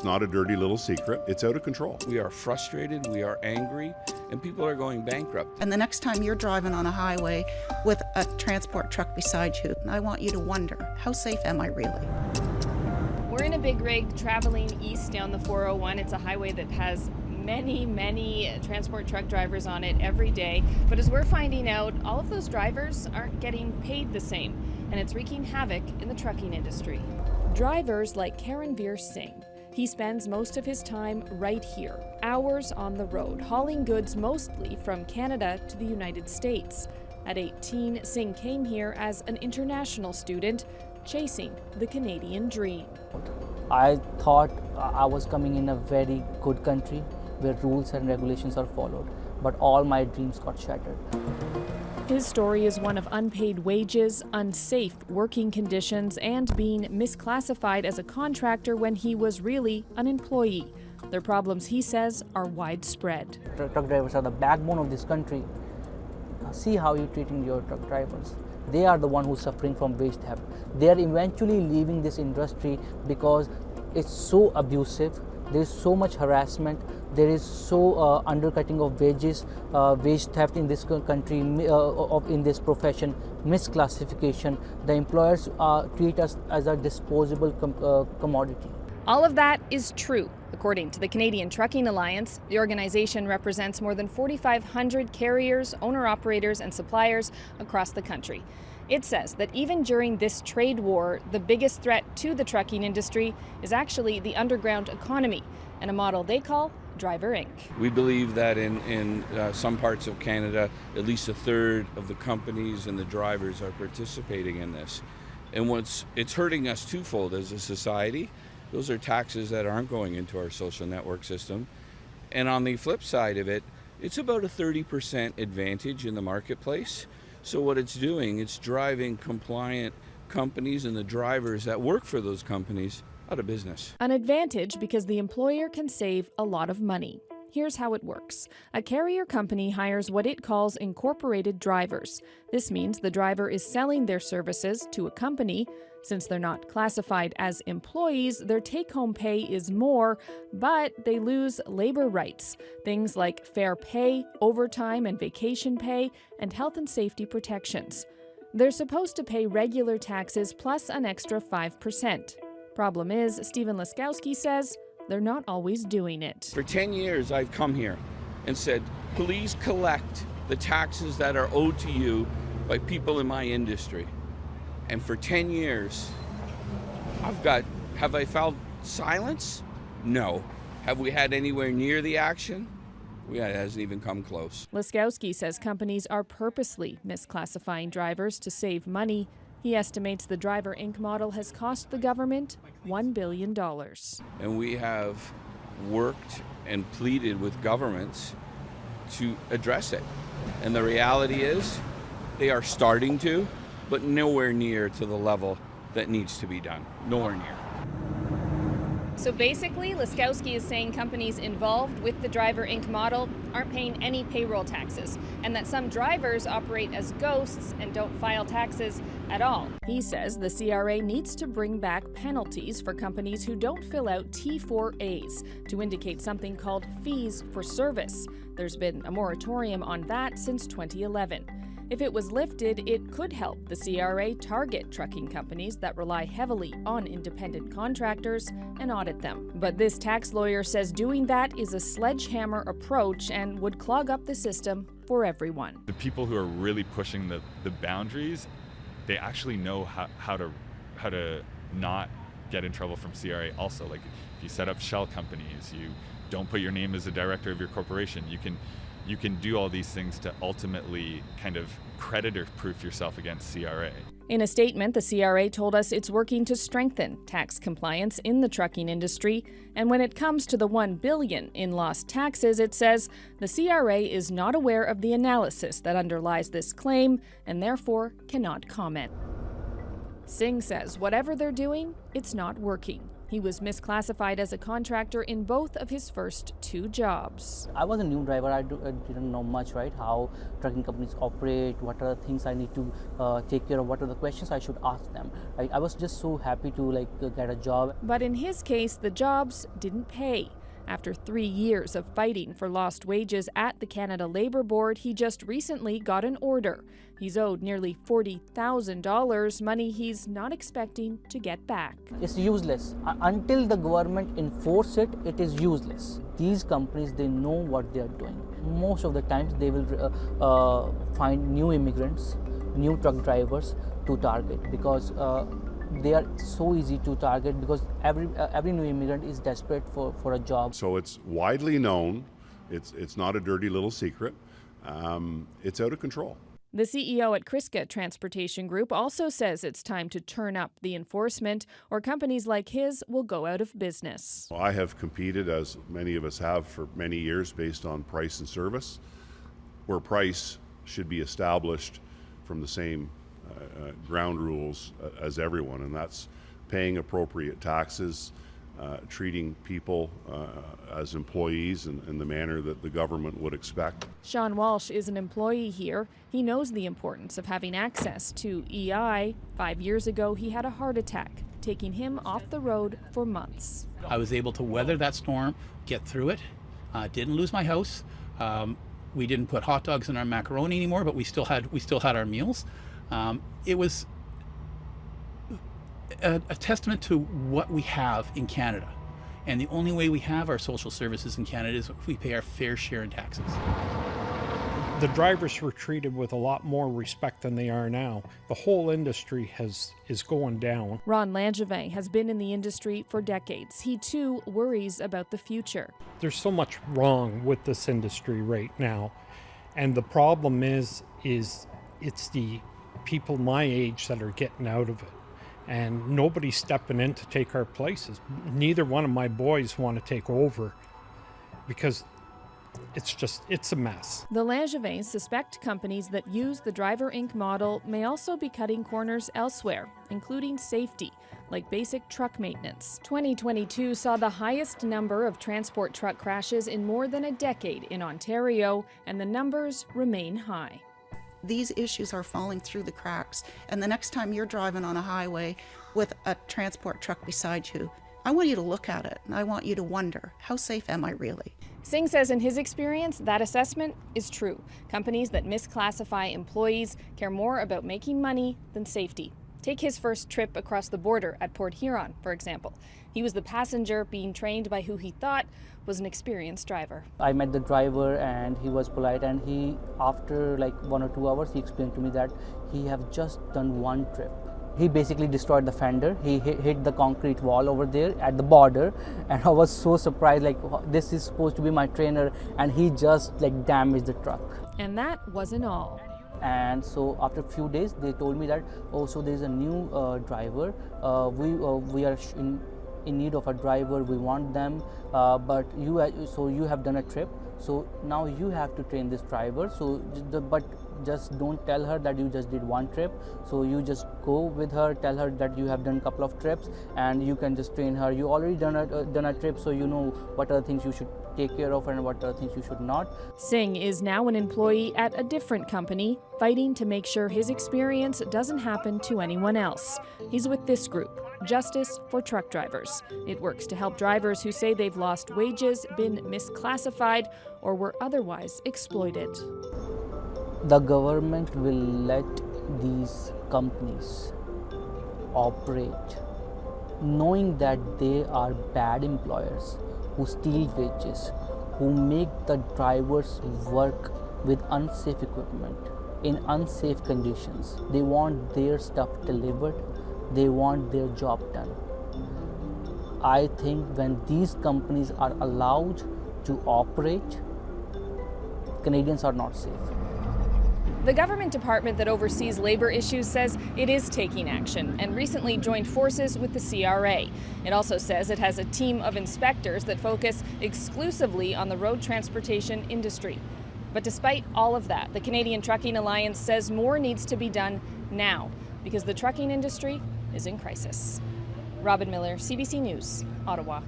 not a dirty little secret. It's out of control. We are frustrated, we are angry, and people are going bankrupt. And the next time you're driving on a highway with a transport truck beside you, I want you to wonder, how safe am I really? We're in a big rig traveling east down the 401. It's a highway that has many transport truck drivers on it every day. But as we're finding out, all of those drivers aren't getting paid the same, and it's wreaking havoc in the trucking industry. Drivers like Karanveer Singh. He spends most of his time right here, hours on the road, hauling goods mostly from Canada to the United States. At 18, Singh came here as an international student, chasing the Canadian dream. I thought I was coming in a very good country where rules and regulations are followed, but all my dreams got shattered. His story is one of unpaid wages, unsafe working conditions, and being misclassified as a contractor when he was really an employee. Their problems, he says, are widespread. Truck drivers are the backbone of this country. See how you're treating your truck drivers. They are the one who's suffering from wage theft. They are eventually leaving this industry because it's so abusive. There is so much harassment. There is so undercutting of wages, wage theft in this country, in this profession, misclassification. The employers treat us as a disposable commodity. All of that is true. According to the Canadian Trucking Alliance, the organization represents more than 4,500 carriers, owner-operators, and suppliers across the country. It says that even during this trade war, the biggest threat to the trucking industry is actually the underground economy and a model they call Driver Inc. We believe that in some parts of Canada, at least a third of the companies and the drivers are participating in this. And it's hurting us twofold as a society. Those are taxes that aren't going into our social network system. And on the flip side of it, it's about a 30% advantage in the marketplace. So what it's doing, it's driving compliant companies and the drivers that work for those companies out of business. An advantage because the employer can save a lot of money. Here's how it works. A carrier company hires what it calls incorporated drivers. This means the driver is selling their services to a company. Since they're not classified as employees, their take-home pay is more, but they lose labor rights. Things like fair pay, overtime and vacation pay, and health and safety protections. They're supposed to pay regular taxes plus an extra 5%. Problem is, Stephen Laskowski says, they're not always doing it. For 10 years, I've come here and said, please collect the taxes that are owed to you by people in my industry. And for 10 years, have I felt silence? No. Have we had anywhere near the action? It hasn't even come close. Laskowski says companies are purposely misclassifying drivers to save money. He estimates the Driver Inc. model has cost the government $1 billion. And we have worked and pleaded with governments to address it. And the reality is, they are starting to, but nowhere near to the level that needs to be done. Nowhere near. So basically, Laskowski is saying companies involved with the Driver Inc. model aren't paying any payroll taxes, and that some drivers operate as ghosts and don't file taxes at all. He says the CRA needs to bring back penalties for companies who don't fill out T4As to indicate something called fees for service. There's been a moratorium on that since 2011. If it was lifted, it could help the CRA target trucking companies that rely heavily on independent contractors and audit them. But this tax lawyer says doing that is a sledgehammer approach and would clog up the system for everyone. The people who are really pushing the boundaries, they actually know how to not get in trouble from CRA also. Like if you set up shell companies, you don't put your name as a director of your corporation, you can do all these things to ultimately kind of creditor-proof yourself against CRA. In a statement, the CRA told us it's working to strengthen tax compliance in the trucking industry, and when it comes to the $1 billion in lost taxes, it says the CRA is not aware of the analysis that underlies this claim and therefore cannot comment. Singh says whatever they're doing, it's not working. He was misclassified as a contractor in both of his first 2 jobs. I was a new driver. I didn't know much, right? How trucking companies operate, what are the things I need to take care of, what are the questions I should ask them. I was just so happy to get a job. But in his case, the jobs didn't pay. After 3 years of fighting for lost wages at the Canada Labour Board, he just recently got an order. He's owed nearly $40,000, money he's not expecting to get back. It's useless. Until the government enforce it, it is useless. These companies, they know what they are doing. Most of the times they will find new immigrants, new truck drivers to target because they are so easy to target because every new immigrant is desperate for a job. So it's widely known. It's not a dirty little secret. It's out of control. The CEO at Kriska Transportation Group also says it's time to turn up the enforcement or companies like his will go out of business. I have competed, as many of us have, for many years based on price and service, where price should be established from the same ground rules as everyone, and that's paying appropriate taxes, treating people as employees in the manner that the government would expect. Sean Walsh is an employee here. He knows the importance of having access to EI. 5 years ago, he had a heart attack, taking him off the road for months. I was able to weather that storm, get through it, didn't lose my house. We didn't put hot dogs in our macaroni anymore, but we still had our meals. It was a testament to what we have in Canada. And the only way we have our social services in Canada is if we pay our fair share in taxes. The drivers were treated with a lot more respect than they are now. The whole industry is going down. Ron Langevin has been in the industry for decades. He too worries about the future. There's so much wrong with this industry right now. And the problem is it's the people my age that are getting out of it. And nobody's stepping in to take our places. Neither one of my boys want to take over because it's a mess. The Langevins suspect companies that use the Driver Inc. model may also be cutting corners elsewhere, including safety, like basic truck maintenance. 2022 saw the highest number of transport truck crashes in more than a decade in Ontario, and the numbers remain high. These issues are falling through the cracks, and the next time you're driving on a highway with a transport truck beside you, I want you to look at it, and I want you to wonder, how safe am I really? Singh says in his experience, that assessment is true. Companies that misclassify employees care more about making money than safety. Take his first trip across the border at Port Huron, for example. He was the passenger being trained by who he thought was an experienced driver. I met the driver and he was polite, and he, after like 1 or 2 hours, he explained to me that he have just done one trip. He basically destroyed the fender. He hit the concrete wall over there at the border, and I was so surprised, like, this is supposed to be my trainer, and he just like damaged the truck. And that wasn't all. And so after a few days, they told me that, oh, so there's a new driver. We are in need of a driver. We want them, but you have done a trip. So now you have to train this driver. So, but just don't tell her that you just did one trip. So you just go with her, tell her that you have done a couple of trips, and you can just train her. You already done a trip, so you know what are the things you should take care of and what are the things you should not. Singh is now an employee at a different company, fighting to make sure his experience doesn't happen to anyone else. He's with this group, Justice for Truck Drivers. It works to help drivers who say they've lost wages, been misclassified, or were otherwise exploited. The government will let these companies operate knowing that they are bad employers who steal wages, who make the drivers work with unsafe equipment in unsafe conditions. They want their stuff delivered, they want their job done. I think when these companies are allowed to operate, Canadians are not safe. The government department that oversees labor issues says it is taking action and recently joined forces with the CRA. It also says it has a team of inspectors that focus exclusively on the road transportation industry. But despite all of that, the Canadian Trucking Alliance says more needs to be done now because the trucking industry is in crisis. Robin Miller, CBC News, Ottawa.